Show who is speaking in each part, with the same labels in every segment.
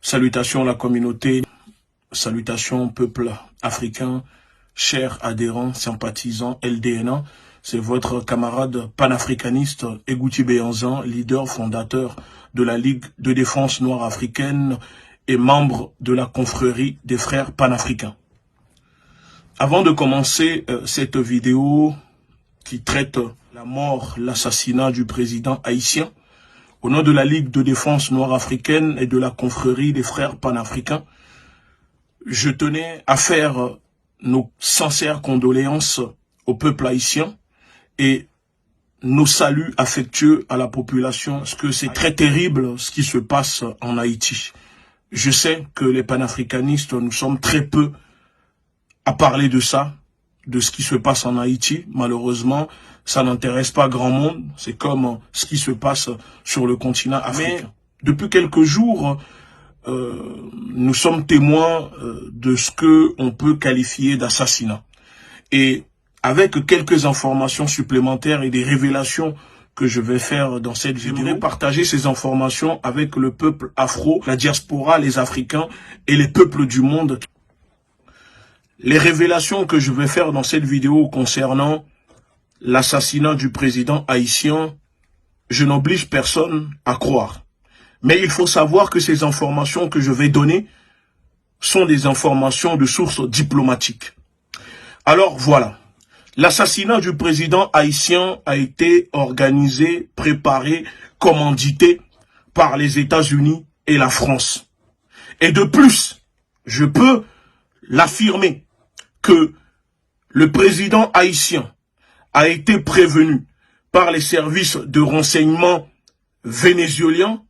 Speaker 1: Salutations la communauté, salutations peuple africain, chers adhérents, sympathisants, LDNA. C'est votre camarade panafricaniste Egouti Béanzan, leader fondateur de la Ligue de défense noire africaine et membre de la confrérie des frères panafricains. Avant de commencer cette vidéo qui traite la mort, l'assassinat du président haïtien, au nom de la Ligue de défense noire africaine et de la confrérie des frères panafricains, je tenais à faire nos sincères condoléances au peuple haïtien et nos saluts affectueux à la population, parce que c'est très terrible ce qui se passe en Haïti. Je sais que les panafricanistes, nous sommes très peu à parler de ça, de ce qui se passe en Haïti. Malheureusement, ça n'intéresse pas grand monde. C'est comme ce qui se passe sur le continent africain. Mais depuis quelques jours, nous sommes témoins de ce que on peut qualifier d'assassinat. Et avec quelques informations supplémentaires et des révélations que je vais faire dans cette vidéo, j'aimerais partager ces informations avec le peuple afro, la diaspora, les Africains et les peuples du monde. Les révélations que je vais faire dans cette vidéo concernant l'assassinat du président haïtien, je n'oblige personne à croire. Mais il faut savoir que ces informations que je vais donner sont des informations de sources diplomatiques. Alors voilà, l'assassinat du président haïtien a été organisé, préparé, commandité par les États-Unis et la France. Et de plus, je peux l'affirmer que le président haïtien a été prévenu par les services de renseignement vénézuéliens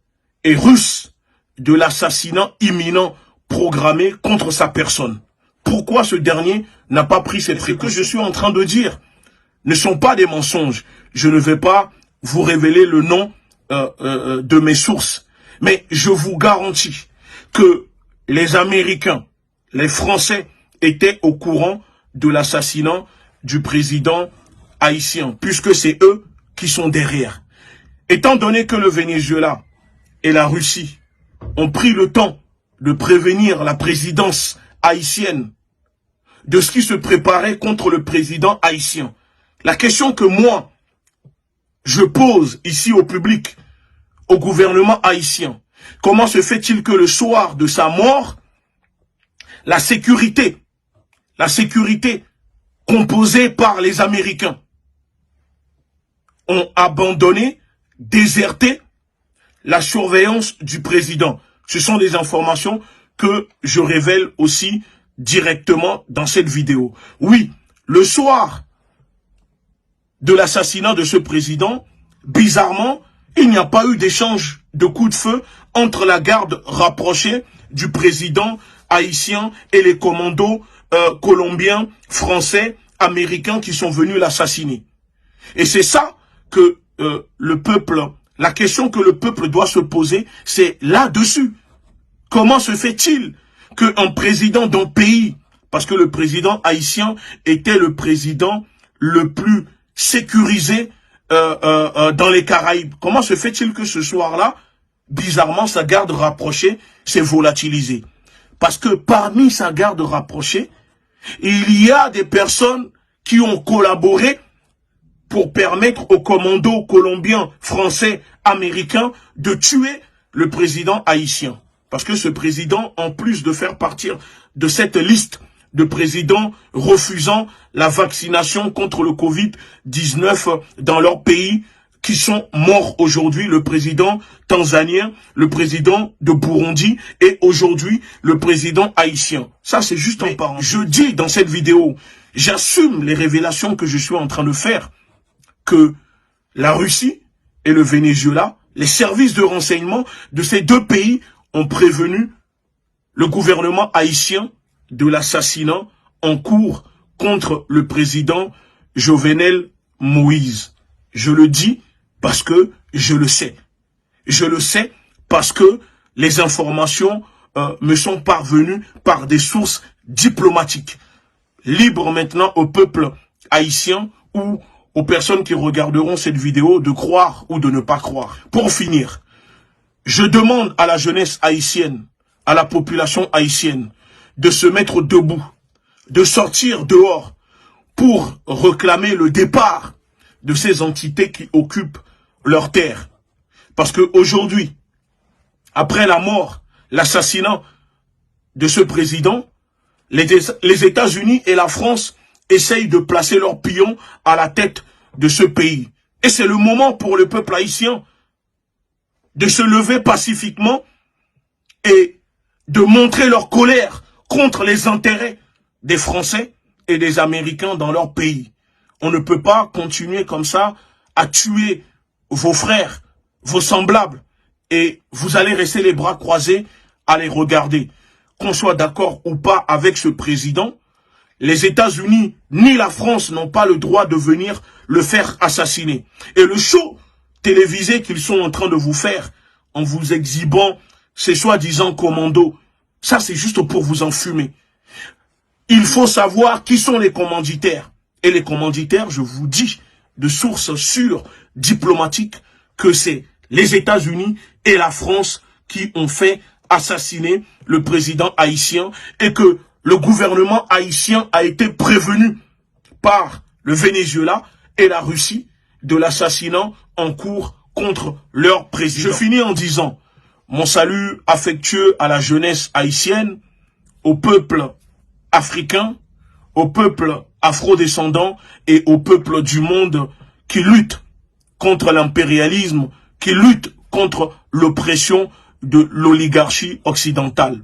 Speaker 1: et russes de l'assassinat imminent programmé contre sa personne. Pourquoi ce dernier n'a pas pris cette précaution? Ce que je suis en train de dire ne sont pas des mensonges. Je ne vais pas vous révéler le nom de mes sources. Mais je vous garantis que les Américains, les Français étaient au courant de l'assassinat du président haïtien, puisque c'est eux qui sont derrière. Étant donné que le Venezuela et la Russie ont pris le temps de prévenir la présidence haïtienne de ce qui se préparait contre le président haïtien, la question que moi, je pose ici au public, au gouvernement haïtien, comment se fait-il que le soir de sa mort, la sécurité composée par les Américains, ont abandonné, déserté la surveillance du président? Ce sont des informations que je révèle aussi directement dans cette vidéo. Oui, le soir de l'assassinat de ce président, bizarrement, il n'y a pas eu d'échange de coups de feu entre la garde rapprochée du président haïtien et les commandos colombiens, français, américains qui sont venus l'assassiner. Et c'est ça que le peuple, la question que le peuple doit se poser, c'est là-dessus. Comment se fait-il qu'un président d'un pays, parce que le président haïtien était le président le plus sécurisé dans les Caraïbes, comment se fait-il que ce soir-là, bizarrement, sa garde rapprochée s'est volatilisée? Parce que parmi sa garde rapprochée, il y a des personnes qui ont collaboré pour permettre aux commandos colombiens, français, américains de tuer le président haïtien. Parce que ce président, en plus de faire partir de cette liste de présidents refusant la vaccination contre le Covid-19 dans leur pays, qui sont morts aujourd'hui, le président tanzanien, le président de Burundi et aujourd'hui le président haïtien. Ça, c'est juste en parenthèse. Je dis dans cette vidéo, j'assume les révélations que je suis en train de faire, que la Russie et le Venezuela, les services de renseignement de ces deux pays ont prévenu le gouvernement haïtien de l'assassinat en cours contre le président Jovenel Moïse. Je le dis parce que je le sais. Je le sais parce que les informations me sont parvenues par des sources diplomatiques. Libre maintenant au peuple haïtien ou aux personnes qui regarderont cette vidéo de croire ou de ne pas croire. Pour finir, je demande à la jeunesse haïtienne à la population haïtienne de se mettre debout, de sortir dehors pour réclamer le départ de ces entités qui occupent leurs terres. Parce qu'aujourd'hui, après la mort, l'assassinat de ce président, les États-Unis et la France essayent de placer leurs pions à la tête de ce pays. Et c'est le moment pour le peuple haïtien de se lever pacifiquement et de montrer leur colère contre les intérêts des Français et des Américains dans leur pays. On ne peut pas continuer comme ça à tuer vos frères, vos semblables, et vous allez rester les bras croisés à les regarder. Qu'on soit d'accord ou pas avec ce président, les États-Unis ni la France n'ont pas le droit de venir le faire assassiner. Et le show télévisé qu'ils sont en train de vous faire en vous exhibant ces soi-disant commandos, ça c'est juste pour vous enfumer. Il faut savoir qui sont les commanditaires. Et les commanditaires, je vous dis, de sources sûres, diplomatiques, que c'est les États-Unis et la France qui ont fait assassiner le président haïtien et que le gouvernement haïtien a été prévenu par le Venezuela et la Russie de l'assassinat en cours contre leur président. Je finis en disant mon salut affectueux à la jeunesse haïtienne, au peuple africain, au peuple afro-descendant et au peuple du monde qui lutte contre l'impérialisme, qui lutte contre l'oppression de l'oligarchie occidentale.